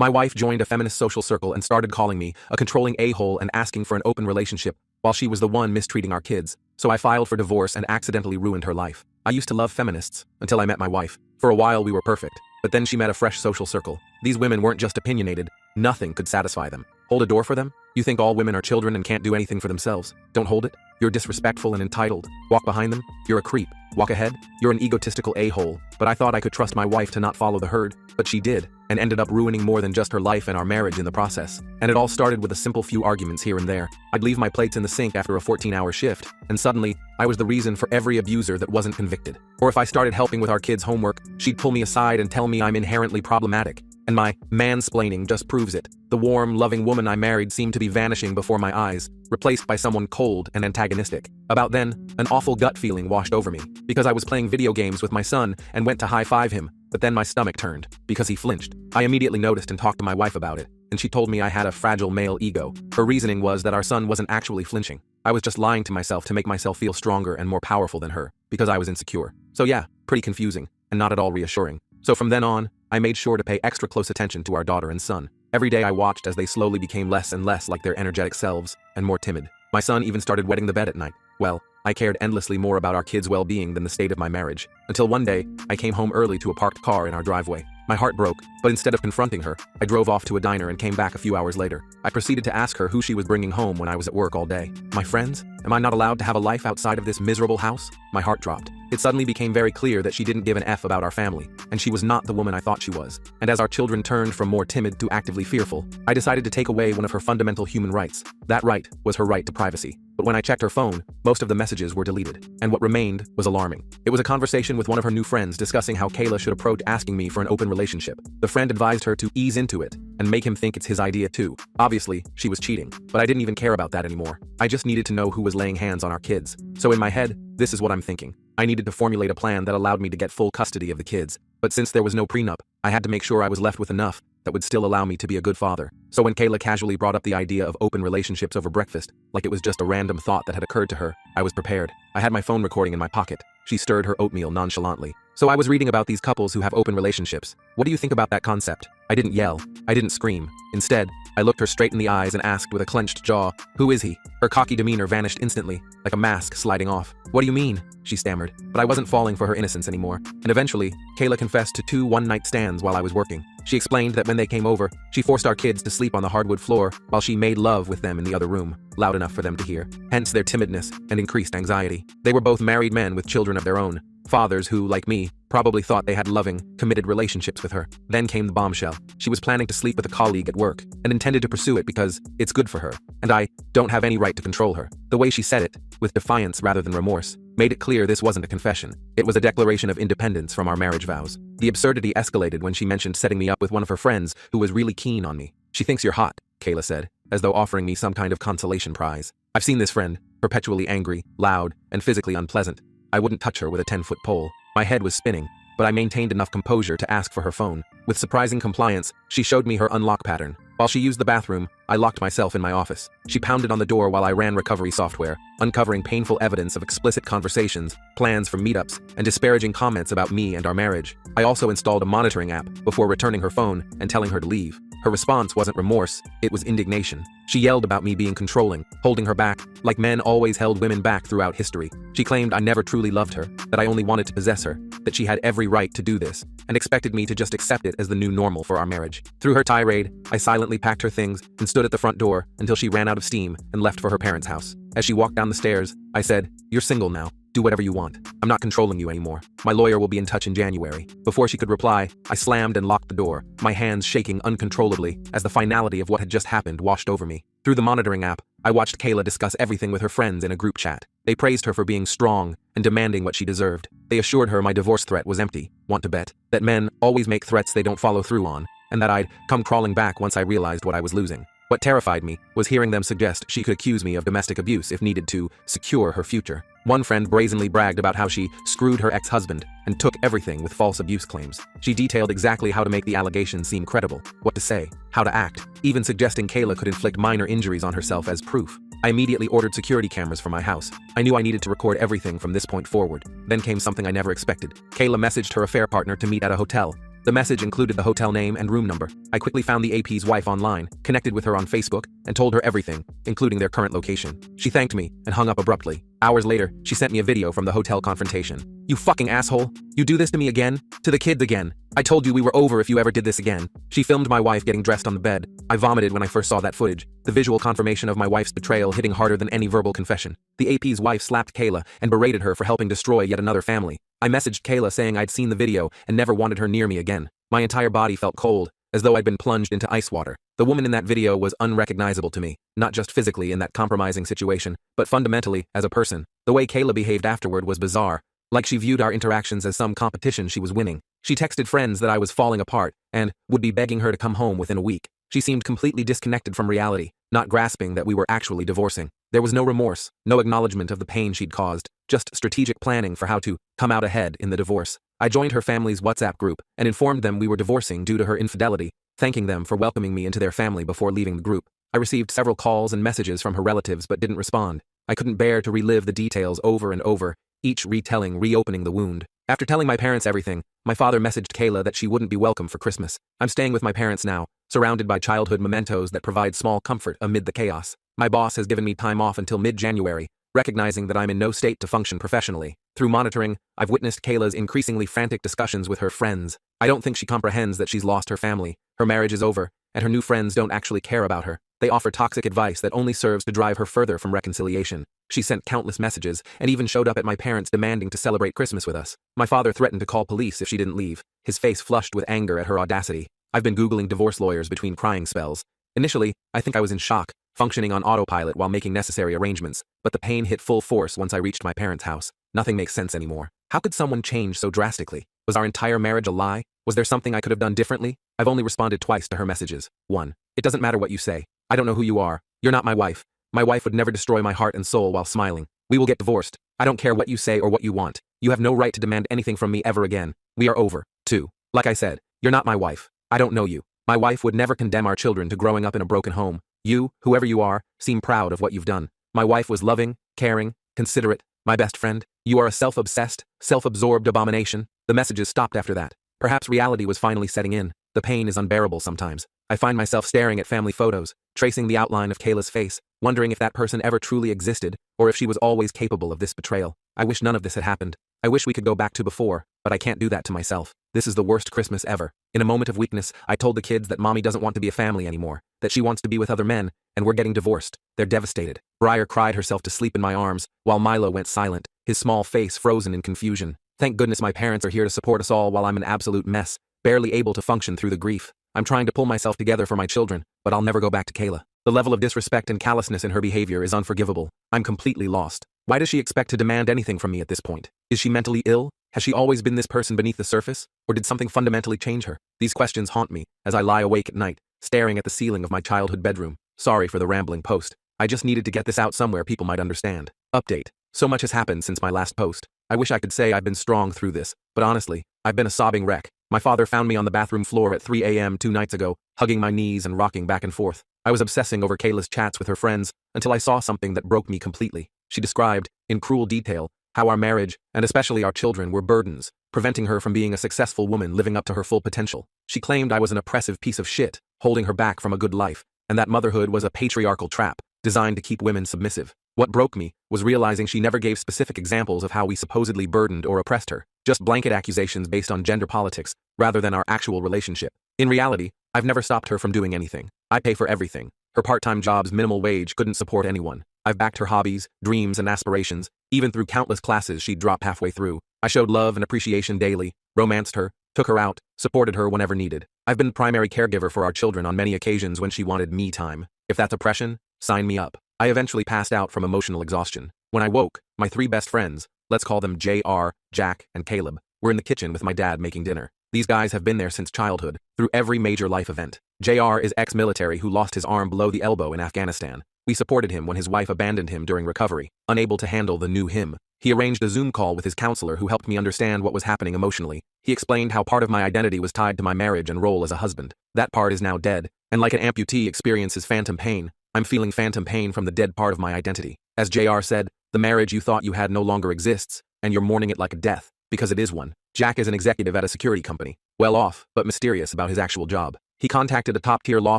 My wife joined a feminist social circle and started calling me a controlling a-hole and asking for an open relationship, while she was the one mistreating our kids. So I filed for divorce and accidentally ruined her life. I used to love feminists, until I met my wife. For a while we were perfect, but then she met a fresh social circle. These women weren't just opinionated, nothing could satisfy them. Hold a door for them? You think all women are children and can't do anything for themselves? Don't hold it? You're disrespectful and entitled. Walk behind them? You're a creep. Walk ahead? You're an egotistical a-hole. But I thought I could trust my wife to not follow the herd, but she did, and ended up ruining more than just her life and our marriage in the process. And it all started with a simple few arguments here and there. I'd leave my plates in the sink after a 14-hour shift, and suddenly, I was the reason for every abuser that wasn't convicted. Or if I started helping with our kids' homework, she'd pull me aside and tell me I'm inherently problematic. And my mansplaining just proves it. The warm, loving woman I married seemed to be vanishing before my eyes, replaced by someone cold and antagonistic. About then, an awful gut feeling washed over me, because I was playing video games with my son and went to high-five him, but then my stomach turned, because he flinched. I immediately noticed and talked to my wife about it, and she told me I had a fragile male ego. Her reasoning was that our son wasn't actually flinching. I was just lying to myself to make myself feel stronger and more powerful than her, because I was insecure. So yeah, pretty confusing, and not at all reassuring. So from then on, I made sure to pay extra close attention to our daughter and son. Every day I watched as they slowly became less and less like their energetic selves, and more timid. My son even started wetting the bed at night. Well, I cared endlessly more about our kids' well-being than the state of my marriage. Until one day, I came home early to a parked car in our driveway. My heart broke, but instead of confronting her, I drove off to a diner and came back a few hours later. I proceeded to ask her who she was bringing home when I was at work all day. My friends? Am I not allowed to have a life outside of this miserable house? My heart dropped. It suddenly became very clear that she didn't give an F about our family, and she was not the woman I thought she was. And as our children turned from more timid to actively fearful, I decided to take away one of her fundamental human rights. That right was her right to privacy. But when I checked her phone, most of the messages were deleted, and what remained was alarming. It was a conversation with one of her new friends discussing how Kayla should approach asking me for an open relationship. The friend advised her to ease into it and make him think it's his idea too. Obviously, she was cheating, but I didn't even care about that anymore. I just needed to know who was laying hands on our kids. So in my head, this is what I'm thinking. I needed to formulate a plan that allowed me to get full custody of the kids, but since there was no prenup, I had to make sure I was left with enough that would still allow me to be a good father. So when Kayla casually brought up the idea of open relationships over breakfast, like it was just a random thought that had occurred to her, I was prepared. I had my phone recording in my pocket. She stirred her oatmeal nonchalantly. So I was reading about these couples who have open relationships. What do you think about that concept? I didn't yell. I didn't scream. Instead, I looked her straight in the eyes and asked with a clenched jaw, "Who is he?" Her cocky demeanor vanished instantly, like a mask sliding off. "What do you mean?" she stammered. But I wasn't falling for her innocence anymore. And eventually, Kayla confessed to 2 one-night stands while I was working. She explained that when they came over, she forced our kids to sleep on the hardwood floor while she made love with them in the other room, loud enough for them to hear. Hence their timidness and increased anxiety. They were both married men with children of their own. Fathers who, like me, probably thought they had loving, committed relationships with her. Then came the bombshell. She was planning to sleep with a colleague at work, and intended to pursue it because it's good for her, and I don't have any right to control her. The way she said it, with defiance rather than remorse, made it clear this wasn't a confession. It was a declaration of independence from our marriage vows. The absurdity escalated when she mentioned setting me up with one of her friends who was really keen on me. "She thinks you're hot," Kayla said, as though offering me some kind of consolation prize. I've seen this friend, perpetually angry, loud, and physically unpleasant. I wouldn't touch her with a 10-foot pole. My head was spinning, but I maintained enough composure to ask for her phone. With surprising compliance, she showed me her unlock pattern. While she used the bathroom, I locked myself in my office. She pounded on the door while I ran recovery software, uncovering painful evidence of explicit conversations, plans for meetups, and disparaging comments about me and our marriage. I also installed a monitoring app before returning her phone and telling her to leave. Her response wasn't remorse, it was indignation. She yelled about me being controlling, holding her back, like men always held women back throughout history. She claimed I never truly loved her, that I only wanted to possess her, that she had every right to do this, and expected me to just accept it as the new normal for our marriage. Through her tirade, I silently packed her things and stood at the front door until she ran out of steam and left for her parents' house. As she walked down the stairs, I said, "You're single now. Do whatever you want. I'm not controlling you anymore. My lawyer will be in touch in January." Before she could reply, I slammed and locked the door, my hands shaking uncontrollably as the finality of what had just happened washed over me. Through the monitoring app, I watched Kayla discuss everything with her friends in a group chat. They praised her for being strong and demanding what she deserved. They assured her my divorce threat was empty. Want to bet that men always make threats they don't follow through on, and that I'd come crawling back once I realized what I was losing. What terrified me was hearing them suggest she could accuse me of domestic abuse if needed to secure her future. One friend brazenly bragged about how she screwed her ex-husband and took everything with false abuse claims. She detailed exactly how to make the allegations seem credible, what to say, how to act, even suggesting Kayla could inflict minor injuries on herself as proof. I immediately ordered security cameras for my house. I knew I needed to record everything from this point forward. Then came something I never expected. Kayla messaged her affair partner to meet at a hotel. The message included the hotel name and room number. I quickly found the AP's wife online, connected with her on Facebook, and told her everything, including their current location. She thanked me and hung up abruptly. Hours later, she sent me a video from the hotel confrontation. "You fucking asshole. You do this to me again? To the kids again? I told you we were over if you ever did this again." She filmed my wife getting dressed on the bed. I vomited when I first saw that footage, the visual confirmation of my wife's betrayal hitting harder than any verbal confession. The AP's wife slapped Kayla and berated her for helping destroy yet another family. I messaged Kayla saying I'd seen the video and never wanted her near me again. My entire body felt cold, as though I'd been plunged into ice water. The woman in that video was unrecognizable to me, not just physically in that compromising situation, but fundamentally as a person. The way Kayla behaved afterward was bizarre, like she viewed our interactions as some competition she was winning. She texted friends that I was falling apart and would be begging her to come home within a week. She seemed completely disconnected from reality, not grasping that we were actually divorcing. There was no remorse, no acknowledgement of the pain she'd caused, just strategic planning for how to come out ahead in the divorce. I joined her family's WhatsApp group and informed them we were divorcing due to her infidelity, thanking them for welcoming me into their family before leaving the group. I received several calls and messages from her relatives but didn't respond. I couldn't bear to relive the details over and over, each retelling reopening the wound. After telling my parents everything, my father messaged Kayla that she wouldn't be welcome for Christmas. I'm staying with my parents now, surrounded by childhood mementos that provide small comfort amid the chaos. My boss has given me time off until mid-January, recognizing that I'm in no state to function professionally. Through monitoring, I've witnessed Kayla's increasingly frantic discussions with her friends. I don't think she comprehends that she's lost her family, her marriage is over, and her new friends don't actually care about her. They offer toxic advice that only serves to drive her further from reconciliation. She sent countless messages and even showed up at my parents' demanding to celebrate Christmas with us. My father threatened to call police if she didn't leave, his face flushed with anger at her audacity. I've been Googling divorce lawyers between crying spells. Initially, I think I was in shock, functioning on autopilot while making necessary arrangements, but the pain hit full force once I reached my parents' house. Nothing makes sense anymore. How could someone change so drastically? Was our entire marriage a lie? Was there something I could have done differently? I've only responded twice to her messages. 1. It doesn't matter what you say. I don't know who you are. You're not my wife. My wife would never destroy my heart and soul while smiling. We will get divorced. I don't care what you say or what you want. You have no right to demand anything from me ever again. We are over. 2. Like I said, you're not my wife. I don't know you. My wife would never condemn our children to growing up in a broken home. You, whoever you are, seem proud of what you've done. My wife was loving, caring, considerate, my best friend. You are a self-obsessed, self-absorbed abomination. The messages stopped after that. Perhaps reality was finally setting in. The pain is unbearable sometimes. I find myself staring at family photos, tracing the outline of Kayla's face, wondering if that person ever truly existed, or if she was always capable of this betrayal. I wish none of this had happened. I wish we could go back to before, but I can't do that to myself. This is the worst Christmas ever. In a moment of weakness, I told the kids that mommy doesn't want to be a family anymore, that she wants to be with other men, and we're getting divorced. They're devastated. Briar cried herself to sleep in my arms, while Milo went silent, his small face frozen in confusion. Thank goodness my parents are here to support us all while I'm an absolute mess, barely able to function through the grief. I'm trying to pull myself together for my children, but I'll never go back to Kayla. The level of disrespect and callousness in her behavior is unforgivable. I'm completely lost. Why does she expect to demand anything from me at this point? Is she mentally ill? Has she always been this person beneath the surface? Or did something fundamentally change her? These questions haunt me as I lie awake at night, staring at the ceiling of my childhood bedroom. Sorry for the rambling post. I just needed to get this out somewhere people might understand. Update. So much has happened since my last post. I wish I could say I've been strong through this, but honestly, I've been a sobbing wreck. My father found me on the bathroom floor at 3 a.m. 2 nights ago, hugging my knees and rocking back and forth. I was obsessing over Kayla's chats with her friends until I saw something that broke me completely. She described, in cruel detail, how our marriage, and especially our children, were burdens, preventing her from being a successful woman living up to her full potential. She claimed I was an oppressive piece of shit, holding her back from a good life, and that motherhood was a patriarchal trap, designed to keep women submissive. What broke me was realizing she never gave specific examples of how we supposedly burdened or oppressed her, just blanket accusations based on gender politics, rather than our actual relationship. In reality, I've never stopped her from doing anything. I pay for everything. Her part-time job's minimal wage couldn't support anyone. I've backed her hobbies, dreams, and aspirations, even through countless classes she'd drop halfway through. I showed love and appreciation daily, romanced her, took her out, supported her whenever needed. I've been the primary caregiver for our children on many occasions when she wanted me time. If that's oppression, sign me up. I eventually passed out from emotional exhaustion. When I woke, my 3 best friends, let's call them JR, Jack, and Caleb, were in the kitchen with my dad making dinner. These guys have been there since childhood, through every major life event. JR is ex-military who lost his arm below the elbow in Afghanistan. We supported him when his wife abandoned him during recovery, unable to handle the new him. He arranged a Zoom call with his counselor who helped me understand what was happening emotionally. He explained how part of my identity was tied to my marriage and role as a husband. That part is now dead, and like an amputee experiences phantom pain, I'm feeling phantom pain from the dead part of my identity. As JR said, the marriage you thought you had no longer exists, and you're mourning it like a death, because it is one. Jack is an executive at a security company, well off, but mysterious about his actual job. He contacted a top-tier law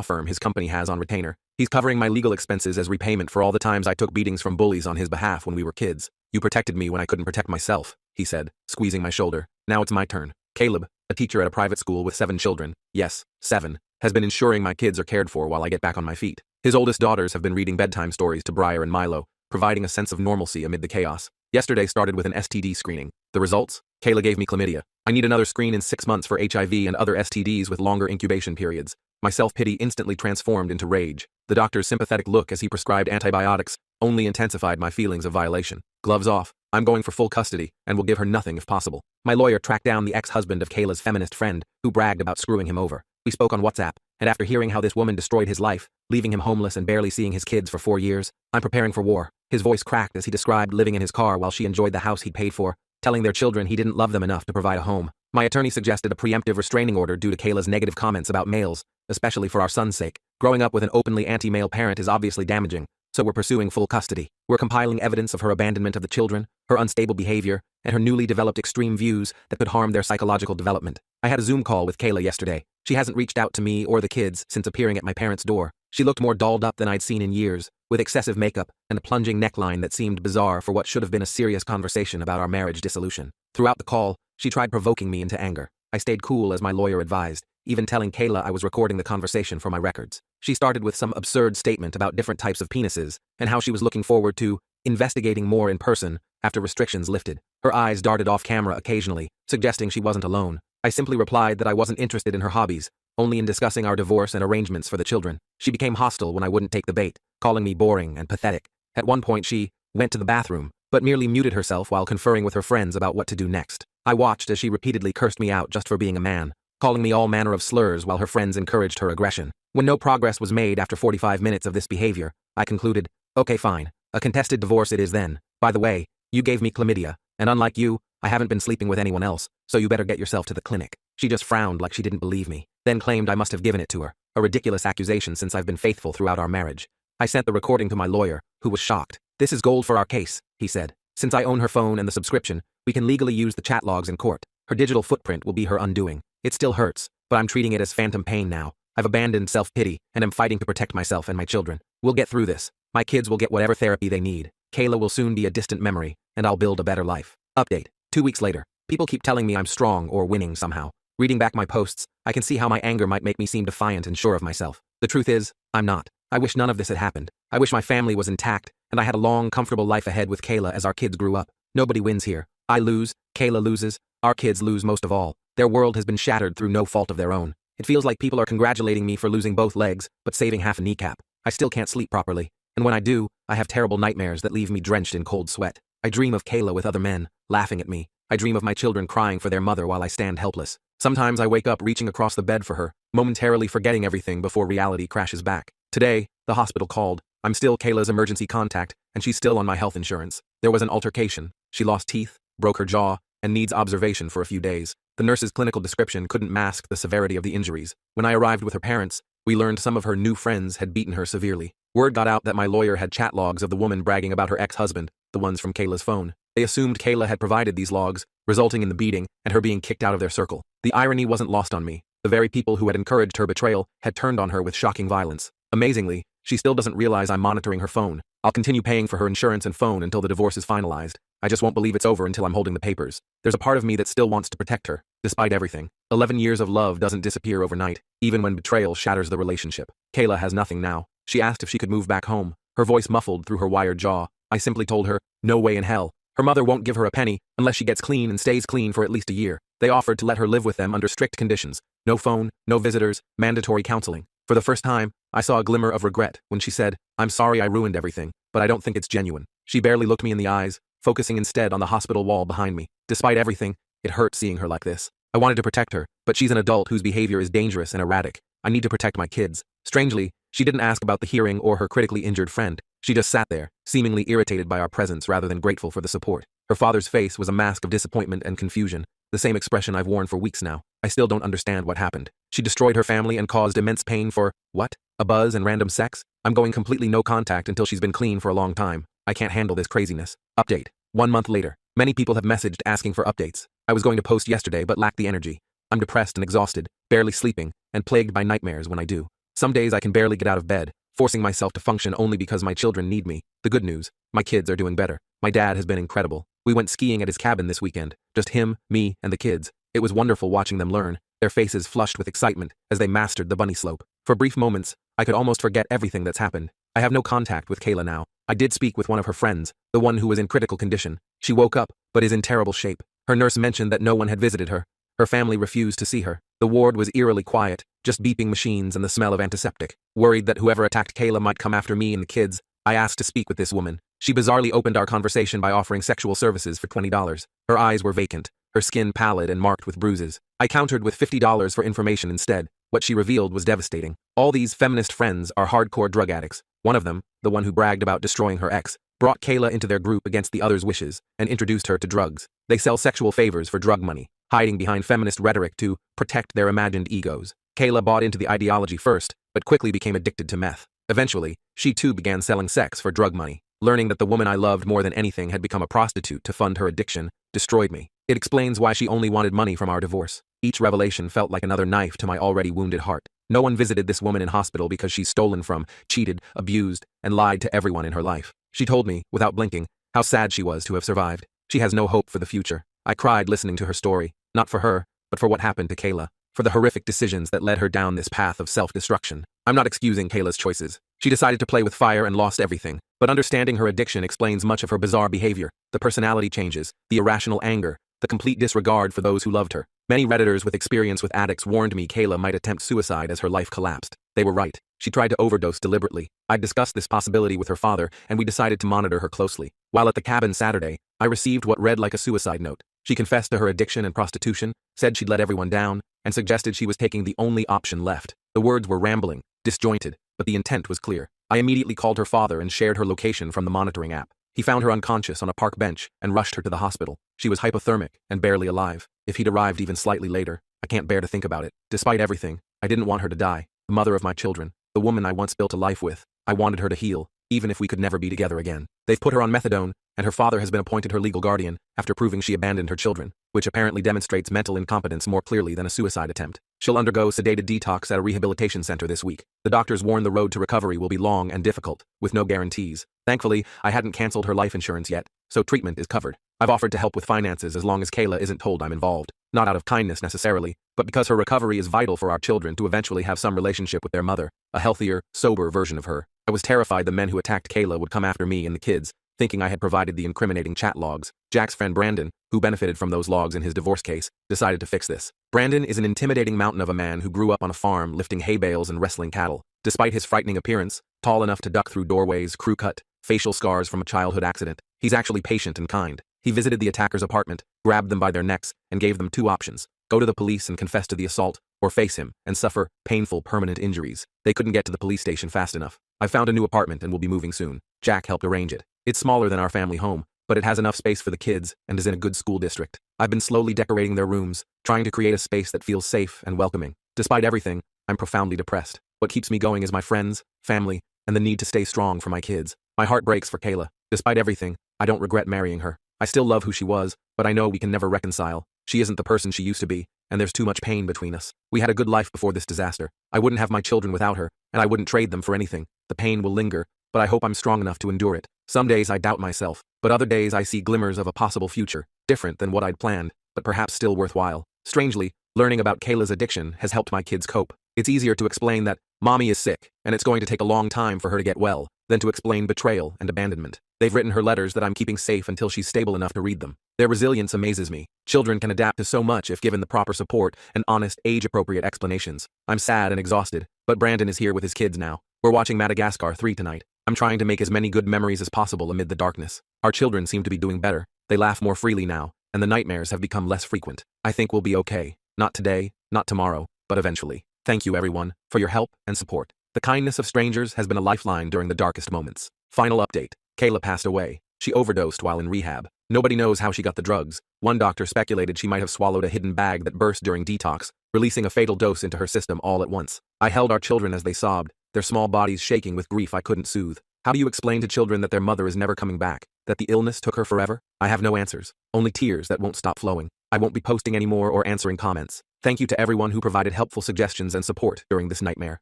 firm his company has on retainer. He's covering my legal expenses as repayment for all the times I took beatings from bullies on his behalf when we were kids. You protected me when I couldn't protect myself, he said, squeezing my shoulder. Now it's my turn. Caleb, a teacher at a private school with 7 children, yes, 7, has been ensuring my kids are cared for while I get back on my feet. His oldest daughters have been reading bedtime stories to Briar and Milo, providing a sense of normalcy amid the chaos. Yesterday started with an STD screening. The results? Kayla gave me chlamydia. I need another screen in 6 months for HIV and other STDs with longer incubation periods. My self-pity instantly transformed into rage. The doctor's sympathetic look as he prescribed antibiotics only intensified my feelings of violation. Gloves off. I'm going for full custody and will give her nothing if possible. My lawyer tracked down the ex-husband of Kayla's feminist friend who bragged about screwing him over. We spoke on WhatsApp, and after hearing how this woman destroyed his life, leaving him homeless and barely seeing his kids for 4 years, I'm preparing for war. His voice cracked as he described living in his car while she enjoyed the house he'd paid for, telling their children he didn't love them enough to provide a home. My attorney suggested a preemptive restraining order due to Kayla's negative comments about males, especially for our son's sake. Growing up with an openly anti-male parent is obviously damaging, so we're pursuing full custody. We're compiling evidence of her abandonment of the children, her unstable behavior, and her newly developed extreme views that could harm their psychological development. I had a Zoom call with Kayla yesterday. She hasn't reached out to me or the kids since appearing at my parents' door. She looked more dolled up than I'd seen in years, with excessive makeup and a plunging neckline that seemed bizarre for what should have been a serious conversation about our marriage dissolution. Throughout the call, she tried provoking me into anger. I stayed cool as my lawyer advised, even telling Kayla I was recording the conversation for my records. She started with some absurd statement about different types of penises and how she was looking forward to investigating more in person after restrictions lifted. Her eyes darted off camera occasionally, suggesting she wasn't alone. I simply replied that I wasn't interested in her hobbies, only in discussing our divorce and arrangements for the children. She became hostile when I wouldn't take the bait, calling me boring and pathetic. At one point she went to the bathroom, but merely muted herself while conferring with her friends about what to do next. I watched as she repeatedly cursed me out just for being a man, calling me all manner of slurs while her friends encouraged her aggression. When no progress was made after 45 minutes of this behavior, I concluded, okay fine, a contested divorce it is then. By the way, you gave me chlamydia, and unlike you, I haven't been sleeping with anyone else, so you better get yourself to the clinic. She just frowned like she didn't believe me, then claimed I must have given it to her, a ridiculous accusation since I've been faithful throughout our marriage. I sent the recording to my lawyer, who was shocked. This is gold for our case, he said. Since I own her phone and the subscription, we can legally use the chat logs in court. Her digital footprint will be her undoing. It still hurts, but I'm treating it as phantom pain now. I've abandoned self-pity and am fighting to protect myself and my children. We'll get through this. My kids will get whatever therapy they need. Kayla will soon be a distant memory, and I'll build a better life. Update. 2 weeks later. People keep telling me I'm strong or winning somehow. Reading back my posts, I can see how my anger might make me seem defiant and sure of myself. The truth is, I'm not. I wish none of this had happened. I wish my family was intact, and I had a long, comfortable life ahead with Kayla as our kids grew up. Nobody wins here. I lose, Kayla loses, our kids lose most of all. Their world has been shattered through no fault of their own. It feels like people are congratulating me for losing both legs, but saving half a kneecap. I still can't sleep properly, and when I do, I have terrible nightmares that leave me drenched in cold sweat. I dream of Kayla with other men, laughing at me. I dream of my children crying for their mother while I stand helpless. Sometimes I wake up reaching across the bed for her, momentarily forgetting everything before reality crashes back. Today, the hospital called. I'm still Kayla's emergency contact, and she's still on my health insurance. There was an altercation. She lost teeth, broke her jaw, and needs observation for a few days. The nurse's clinical description couldn't mask the severity of the injuries. When I arrived with her parents, we learned some of her new friends had beaten her severely. Word got out that my lawyer had chat logs of the woman bragging about her ex-husband, the ones from Kayla's phone. They assumed Kayla had provided these logs, resulting in the beating and her being kicked out of their circle. The irony wasn't lost on me. The very people who had encouraged her betrayal had turned on her with shocking violence. Amazingly, she still doesn't realize I'm monitoring her phone. I'll continue paying for her insurance and phone until the divorce is finalized. I just won't believe it's over until I'm holding the papers. There's a part of me that still wants to protect her, despite everything. 11 years of love doesn't disappear overnight, even when betrayal shatters the relationship. Kayla has nothing now. She asked if she could move back home, her voice muffled through her wired jaw. I simply told her, no way in hell. Her mother won't give her a penny unless she gets clean and stays clean for at least a year. They offered to let her live with them under strict conditions. No phone, no visitors, mandatory counseling. For the first time, I saw a glimmer of regret when she said, I'm sorry I ruined everything, but I don't think it's genuine. She barely looked me in the eyes, focusing instead on the hospital wall behind me. Despite everything, it hurt seeing her like this. I wanted to protect her, but she's an adult whose behavior is dangerous and erratic. I need to protect my kids. Strangely, she didn't ask about the hearing or her critically injured friend. She just sat there, seemingly irritated by our presence rather than grateful for the support. Her father's face was a mask of disappointment and confusion, the same expression I've worn for weeks now. I still don't understand what happened. She destroyed her family and caused immense pain for, what? A buzz and random sex? I'm going completely no contact until she's been clean for a long time. I can't handle this craziness. Update. 1 month later. Many people have messaged asking for updates. I was going to post yesterday but lacked the energy. I'm depressed and exhausted, barely sleeping, and plagued by nightmares when I do. Some days I can barely get out of bed, forcing myself to function only because my children need me. The good news, my kids are doing better. My dad has been incredible. We went skiing at his cabin this weekend, just him, me, and the kids. It was wonderful watching them learn, their faces flushed with excitement as they mastered the bunny slope. For brief moments, I could almost forget everything that's happened. I have no contact with Kayla now. I did speak with one of her friends, the one who was in critical condition. She woke up, but is in terrible shape. Her nurse mentioned that no one had visited her. Her family refused to see her. The ward was eerily quiet, just beeping machines and the smell of antiseptic. Worried that whoever attacked Kayla might come after me and the kids, I asked to speak with this woman. She bizarrely opened our conversation by offering sexual services for $20. Her eyes were vacant, her skin pallid and marked with bruises. I countered with $50 for information instead. What she revealed was devastating. All these feminist friends are hardcore drug addicts. One of them, the one who bragged about destroying her ex, brought Kayla into their group against the others' wishes and introduced her to drugs. They sell sexual favors for drug money, hiding behind feminist rhetoric to protect their imagined egos. Kayla bought into the ideology first, but quickly became addicted to meth. Eventually, she too began selling sex for drug money. Learning that the woman I loved more than anything had become a prostitute to fund her addiction destroyed me. It explains why she only wanted money from our divorce. Each revelation felt like another knife to my already wounded heart. No one visited this woman in hospital because she's stolen from, cheated, abused, and lied to everyone in her life. She told me, without blinking, how sad she was to have survived. She has no hope for the future. I cried listening to her story, not for her, but for what happened to Kayla, for the horrific decisions that led her down this path of self-destruction. I'm not excusing Kayla's choices. She decided to play with fire and lost everything, but understanding her addiction explains much of her bizarre behavior, the personality changes, the irrational anger, the complete disregard for those who loved her. Many Redditors with experience with addicts warned me Kayla might attempt suicide as her life collapsed. They were right. She tried to overdose deliberately. I discussed this possibility with her father, and we decided to monitor her closely. While at the cabin Saturday, I received what read like a suicide note. She confessed to her addiction and prostitution, said she'd let everyone down, and suggested she was taking the only option left. The words were rambling, disjointed, but the intent was clear. I immediately called her father and shared her location from the monitoring app. He found her unconscious on a park bench and rushed her to the hospital. She was hypothermic and barely alive. If he'd arrived even slightly later, I can't bear to think about it. Despite everything, I didn't want her to die. The mother of my children, the woman I once built a life with, I wanted her to heal, even if we could never be together again. They've put her on methadone, and her father has been appointed her legal guardian after proving she abandoned her children, which apparently demonstrates mental incompetence more clearly than a suicide attempt. She'll undergo sedated detox at a rehabilitation center this week. The doctors warn the road to recovery will be long and difficult, with no guarantees. Thankfully, I hadn't canceled her life insurance yet, so treatment is covered. I've offered to help with finances as long as Kayla isn't told I'm involved. Not out of kindness necessarily, but because her recovery is vital for our children to eventually have some relationship with their mother, a healthier, sober version of her. I was terrified the men who attacked Kayla would come after me and the kids, thinking I had provided the incriminating chat logs. Jack's friend Brandon, who benefited from those logs in his divorce case, decided to fix this. Brandon is an intimidating mountain of a man who grew up on a farm lifting hay bales and wrestling cattle. Despite his frightening appearance, tall enough to duck through doorways, crew cut, facial scars from a childhood accident, he's actually patient and kind. He visited the attacker's apartment, grabbed them by their necks, and gave them two options: go to the police and confess to the assault, or face him and suffer painful permanent injuries. They couldn't get to the police station fast enough. I found a new apartment and will be moving soon. Jack helped arrange it. It's smaller than our family home, but it has enough space for the kids and is in a good school district. I've been slowly decorating their rooms, trying to create a space that feels safe and welcoming. Despite everything, I'm profoundly depressed. What keeps me going is my friends, family, and the need to stay strong for my kids. My heart breaks for Kayla. Despite everything, I don't regret marrying her. I still love who she was, but I know we can never reconcile. She isn't the person she used to be, and there's too much pain between us. We had a good life before this disaster. I wouldn't have my children without her, and I wouldn't trade them for anything. The pain will linger, but I hope I'm strong enough to endure it. Some days I doubt myself, but other days I see glimmers of a possible future, different than what I'd planned, but perhaps still worthwhile. Strangely, learning about Kayla's addiction has helped my kids cope. It's easier to explain that mommy is sick, and it's going to take a long time for her to get well, than to explain betrayal and abandonment. They've written her letters that I'm keeping safe until she's stable enough to read them. Their resilience amazes me. Children can adapt to so much if given the proper support and honest, age-appropriate explanations. I'm sad and exhausted, but Brandon is here with his kids now. We're watching Madagascar 3 tonight. I'm trying to make as many good memories as possible amid the darkness. Our children seem to be doing better. They laugh more freely now, and the nightmares have become less frequent. I think we'll be okay. Not today, not tomorrow, but eventually. Thank you, everyone, for your help and support. The kindness of strangers has been a lifeline during the darkest moments. Final update. Kayla passed away. She overdosed while in rehab. Nobody knows how she got the drugs. One doctor speculated she might have swallowed a hidden bag that burst during detox, releasing a fatal dose into her system all at once. I held our children as they sobbed, their small bodies shaking with grief I couldn't soothe. How do you explain to children that their mother is never coming back, that the illness took her forever? I have no answers, only tears that won't stop flowing. I won't be posting anymore or answering comments. Thank you to everyone who provided helpful suggestions and support during this nightmare.